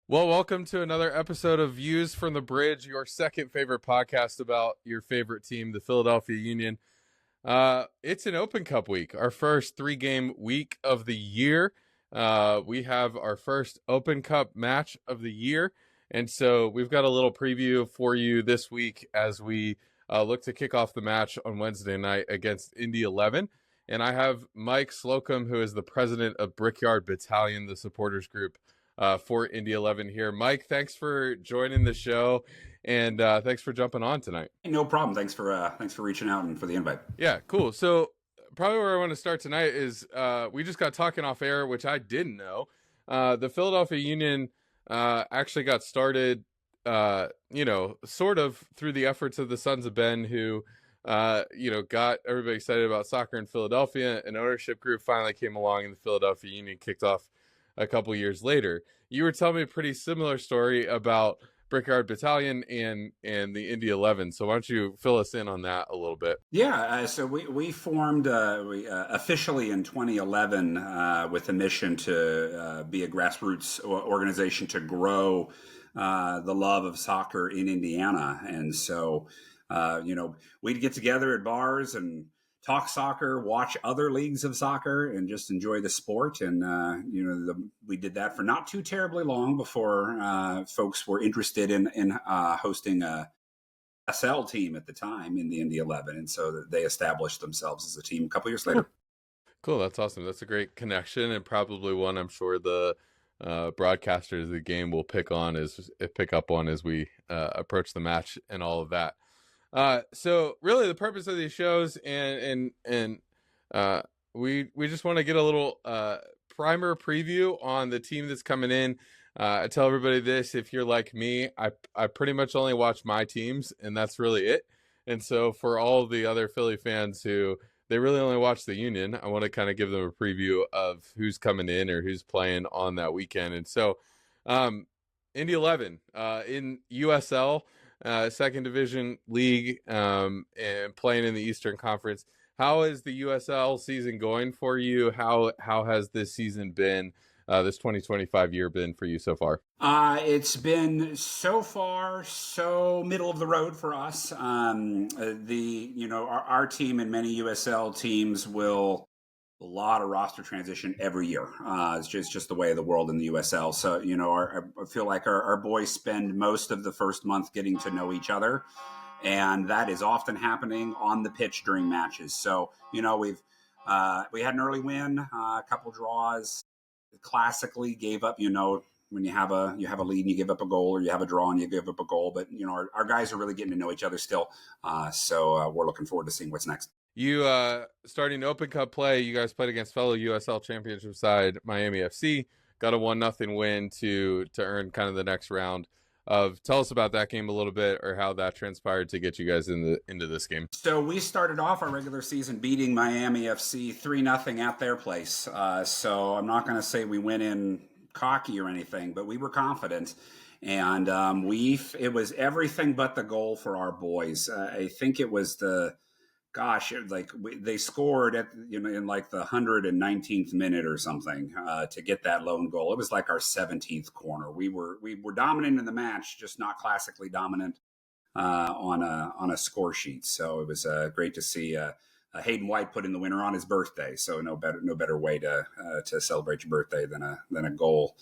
Well, welcome to another episode of Views from the Bridge, your second favorite podcast about your favorite team, the Philadelphia Union. It's an Open Cup week, our first 3-game week of the year. We have our first Open Cup match of the year, and so we've got a little preview for you this week as we look to kick off the match on Wednesday night against Indy 11. And I have Mike Slocum, who is the president of Brickyard Battalion, the supporters group for Indy 11 here. Mike, thanks for joining the show, and thanks for jumping on tonight. No problem. Thanks for reaching out and for the invite. Yeah, cool. So probably where I want to start tonight is we just got talking off air, which I didn't know. The Philadelphia Union actually got started, sort of through the efforts of the Sons of Ben, who got everybody excited about soccer in Philadelphia. An ownership group finally came along, and the Philadelphia Union kicked off a couple years later. You were telling me a pretty similar story about Brickyard Battalion and the Indy 11. So why don't you fill us in on that a little bit? Yeah, so we formed officially in 2011 with a mission to be a grassroots organization to grow the love of soccer in Indiana. And so, we'd get together at bars and talk soccer, watch other leagues of soccer, and just enjoy the sport. And, we did that for not too terribly long before folks were interested in hosting a SL team at the time in the Indy 11. And so they established themselves as a team a couple years later. Cool. That's awesome. That's a great connection, and probably one I'm sure the broadcasters of the game will pick up on as we approach the match and all of that. So really the purpose of these shows and we just want to get a little primer preview on the team that's coming in. I tell everybody this: if you're like me, I pretty much only watch my teams, and that's really it. And so for all of the other Philly fans who they really only watch the Union, I want to kind of give them a preview of who's coming in or who's playing on that weekend. And so Indy 11 in USL, second division league, and playing in the Eastern Conference. How is the USL season going for you? How has this season been, this 2025 year been for you so far? It's been so far so middle of the road for us. Our team and many USL teams will a lot of roster transition every year. It's just the way of the world in the USL. So, I feel like our boys spend most of the first month getting to know each other, and that is often happening on the pitch during matches. So, we had an early win, a couple draws. Classically gave up, when you have a lead and you give up a goal, or you have a draw and you give up a goal. But, our guys are really getting to know each other still. So we're looking forward to seeing what's next. You starting Open Cup play, you guys played against fellow USL Championship side Miami FC, got a 1-0 win to earn kind of the next round of. Tell us about that game a little bit, or how that transpired to get you guys into this game. So we started off our regular season beating Miami FC 3-0 at their place. So I'm not going to say we went in cocky or anything, but we were confident. And it was everything but the goal for our boys. I think it was they scored in like the 119th minute or something to get that lone goal. It was like our 17th corner. We were dominant in the match, just not classically dominant on a score sheet. So it was great to see Hayden White put in the winner on his birthday. So no better way to celebrate your birthday than a goal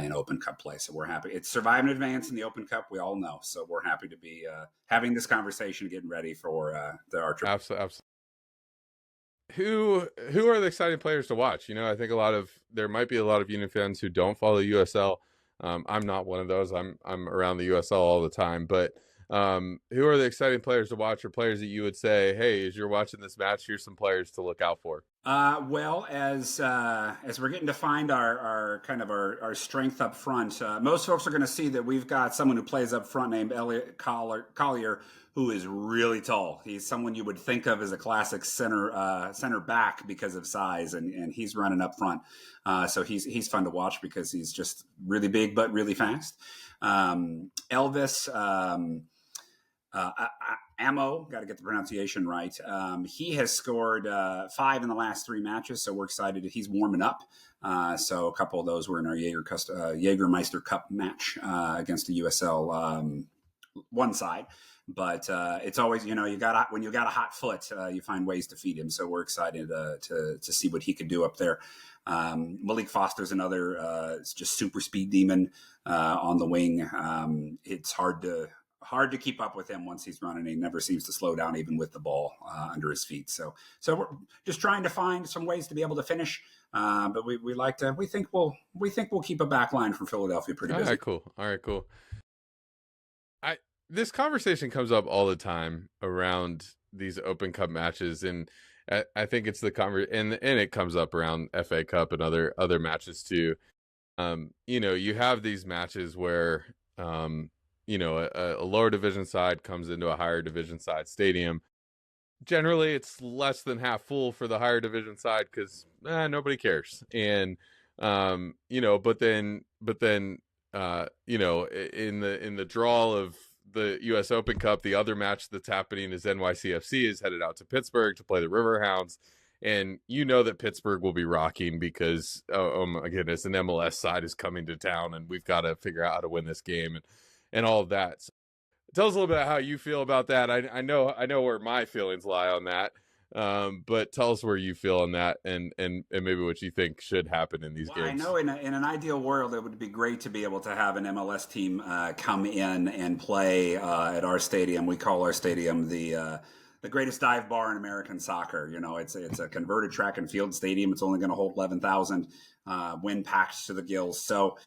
in Open Cup play. So we're happy. It's survive and advance in the Open Cup, we all know. So we're happy to be having this conversation, getting ready for our trip. Absolutely. Who are the exciting players to watch? I think there might be a lot of Union fans who don't follow USL. I'm not one of those. I'm around the USL all the time. But who are the exciting players to watch, or players that you would say, hey, as you're watching this match, here's some players to look out for? Well, as we're getting to find our strength up front, most folks are going to see that we've got someone who plays up front named Elliot Collier, who is really tall. He's someone you would think of as a classic center back because of size, and he's running up front. So he's fun to watch because he's just really big but really fast. Elvis Ammo, got to get the pronunciation right. He has scored 5 in the last 3 matches, so we're excited. He's warming up. So a couple of those were in our Jägermeister Cup match against the USL one side. But it's always, when you got a hot foot, you find ways to feed him. So we're excited to see what he could do up there. Malik Foster's another just super speed demon on the wing. It's hard to keep up with him once he's running. He never seems to slow down, even with the ball under his feet. So we're just trying to find some ways to be able to finish. But we think we'll keep a back line from Philadelphia pretty busy. All right, cool. This conversation comes up all the time around these Open Cup matches, and I think it's and it comes up around FA Cup and other matches too. You have these matches where a lower division side comes into a higher division side stadium. Generally, it's less than half full for the higher division side because nobody cares, and but then in the draw of the U.S. Open Cup, the other match that's happening is NYCFC is headed out to Pittsburgh to play the Riverhounds. And that Pittsburgh will be rocking because, oh my goodness, an MLS side is coming to town and we've got to figure out how to win this game and all of that. So tell us a little bit how you feel about that. I know where my feelings lie on that. But tell us where you feel on that and maybe what you think should happen in these games. I know in an ideal world, it would be great to be able to have an MLS team come in and play at our stadium. We call our stadium the greatest dive bar in American soccer. It's a converted track and field stadium. It's only going to hold 11,000, wind packed to the gills. So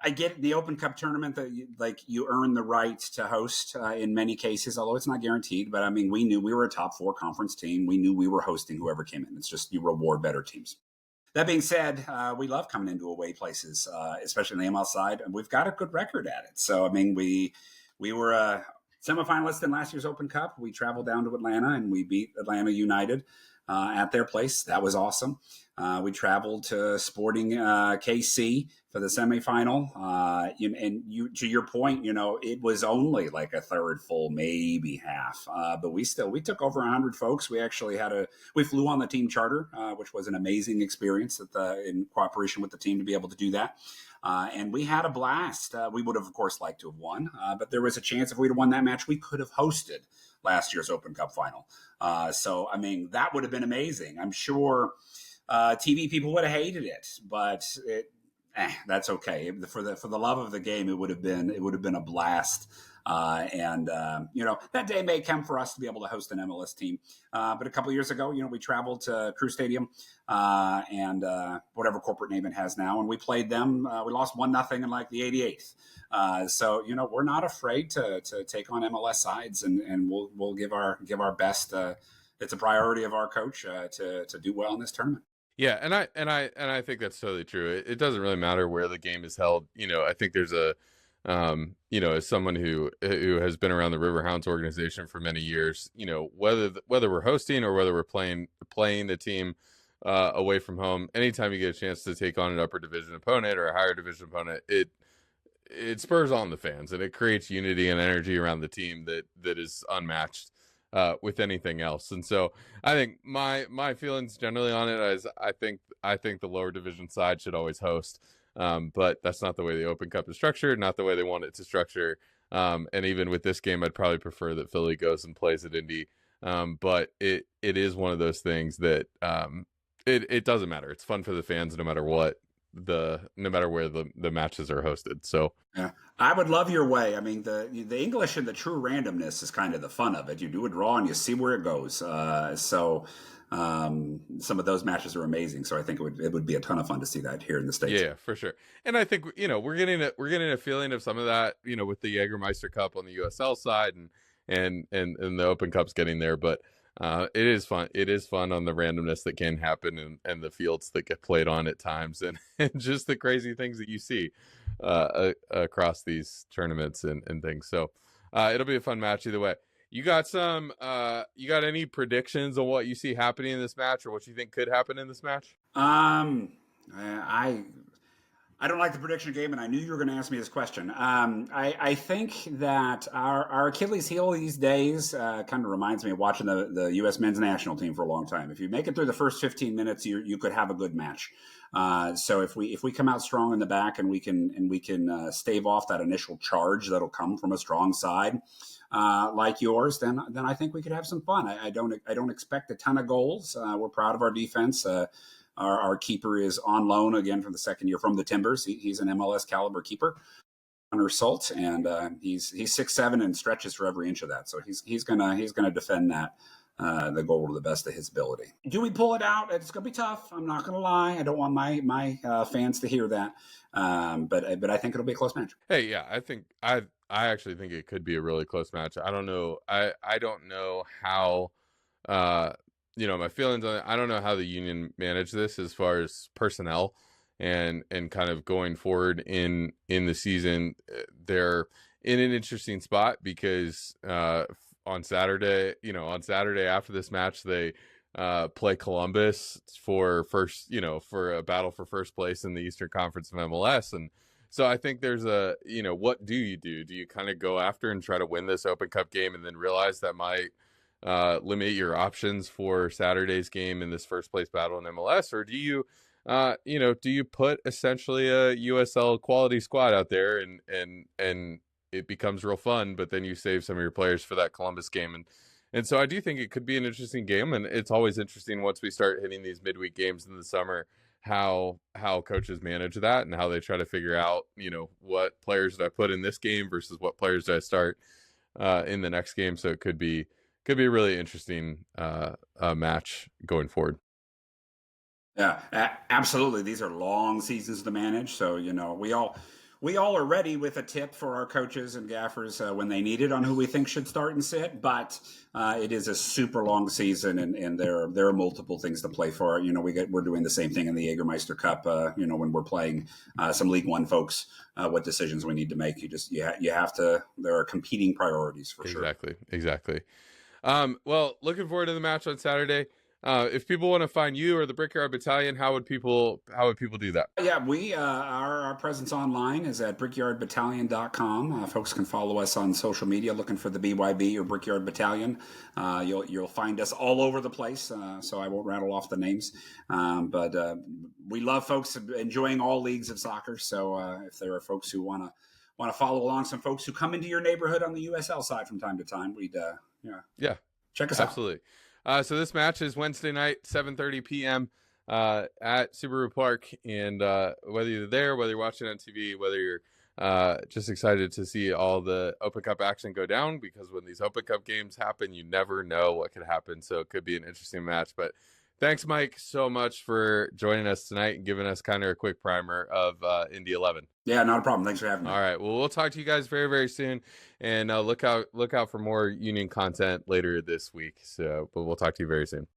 I get the Open Cup tournament that you earn the right to host in many cases, although it's not guaranteed. But I mean, we knew we were a top 4 conference team. We knew we were hosting whoever came in. It's just you reward better teams. That being said, we love coming into away places, especially on the MLS side. And we've got a good record at it. So, I mean, we were a semifinalist in last year's Open Cup. We traveled down to Atlanta and we beat Atlanta United at their place. That was awesome. We traveled to Sporting KC for the semifinal. To your point, it was only like a third full, maybe half. But we took over 100 folks. We actually we flew on the team charter, which was an amazing experience in cooperation with the team to be able to do that. And we had a blast. We would have, of course, liked to have won, but there was a chance if we'd have won that match, we could have hosted last year's Open Cup final. So, I mean, that would have been amazing. I'm sure TV people would have hated it, but that's okay. For the love of the game, it would have been a blast. That day may come for us to be able to host an MLS team. But a couple of years ago, we traveled to Crew Stadium and whatever corporate name it has now, and we played them. We lost 1-0 in like the 88th. So we're not afraid to take on MLS sides, and we'll give our best. It's a priority of our coach to do well in this tournament. Yeah, and I think that's totally true. It doesn't really matter where the game is held. I think there's as someone who has been around the Riverhounds organization for many years, whether we're hosting or whether we're playing the team away from home, anytime you get a chance to take on an upper division opponent or a higher division opponent, it spurs on the fans and it creates unity and energy around the team that is unmatched with anything else. And so I think my feelings generally on it is I think the lower division side should always host. But that's not the way the Open Cup is structured, not the way they want it to structure. And even with this game, I'd probably prefer that Philly goes and plays at Indy. But it is one of those things that it doesn't matter. It's fun for the fans no matter where the matches are hosted. So yeah, I would love your way. I mean, the English and the true randomness is kind of the fun of it. You do a draw and you see where it goes. Some of those matches are amazing. So I think it would be a ton of fun to see that here in the States. Yeah, for sure. And I think, we're getting a feeling of some of that, with the Jägermeister Cup on the USL side and the Open Cup's getting there. But it is fun. It is fun on the randomness that can happen and the fields that get played on at times and just the crazy things that you see across these tournaments and things. So it'll be a fun match either way. You got any predictions on what you see happening in this match or what you think could happen in this match? I I don't like the prediction game, and I knew you were going to ask me this question. I think that our Achilles heel these days kind of reminds me of watching the U.S. men's national team for a long time. If you make it through the first 15 minutes, you could have a good match. So if we come out strong in the back and we can stave off that initial charge that'll come from a strong side like yours, then I think we could have some fun. I don't expect a ton of goals. We're proud of our defense. Our keeper is on loan again for the second year from the Timbers. He's an MLS caliber keeper, Hunter Salt, and he's 6'7" and stretches for every inch of that. So he's gonna defend that the goal to the best of his ability. Do we pull it out? It's gonna be tough. I'm not gonna lie. I don't want my fans to hear that, but I think it'll be a close match. Hey, yeah, I actually think it could be a really close match. I don't know. I don't know how. My feelings on it. I don't know how the Union managed this as far as personnel and kind of going forward in the season. They're in an interesting spot because on Saturday after this match, they play Columbus for a battle for first place in the Eastern Conference of MLS. And so I think there's what do you do? Do you kind of go after and try to win this Open Cup game and then realize that might limit your options for Saturday's game in this first place battle in MLS, or do you put essentially a USL quality squad out there and it becomes real fun, but then you save some of your players for that Columbus game, and so I do think it could be an interesting game, and it's always interesting once we start hitting these midweek games in the summer how coaches manage that and how they try to figure out what players did I put in this game versus what players did I start in the next game. So it could be a really interesting match going forward. Yeah, absolutely. These are long seasons to manage. So, we all are ready with a tip for our coaches and gaffers when they need it on who we think should start and sit. But it is a super long season, and there are multiple things to play for. We're doing the same thing in the Jägermeister Cup. When we're playing some League One folks, what decisions we need to make. You have to. There are competing priorities for sure. Exactly. Well, looking forward to the match on Saturday. If people want to find you or the Brickyard Battalion, how would people do that? Yeah, we our presence online is at brickyardbattalion.com. Folks can follow us on social media looking for the BYB or Brickyard Battalion. You'll find us all over the place, so I won't rattle off the names. But we love folks enjoying all leagues of soccer. So if there are folks who want to follow along, some folks who come into your neighborhood on the USL side from time to time, we'd check us out. Absolutely. So this match is Wednesday night, 7:30 p.m. At Subaru Park, and whether you're there, whether you're watching on TV, whether you're just excited to see all the Open Cup action go down, because when these Open Cup games happen, you never know what could happen. So it could be an interesting match. But thanks, Mike, so much for joining us tonight and giving us kind of a quick primer of Indy 11. Yeah, not a problem. Thanks for having me. All right. Well, we'll talk to you guys very, very soon, and look out for more Union content later this week. But we'll talk to you very soon.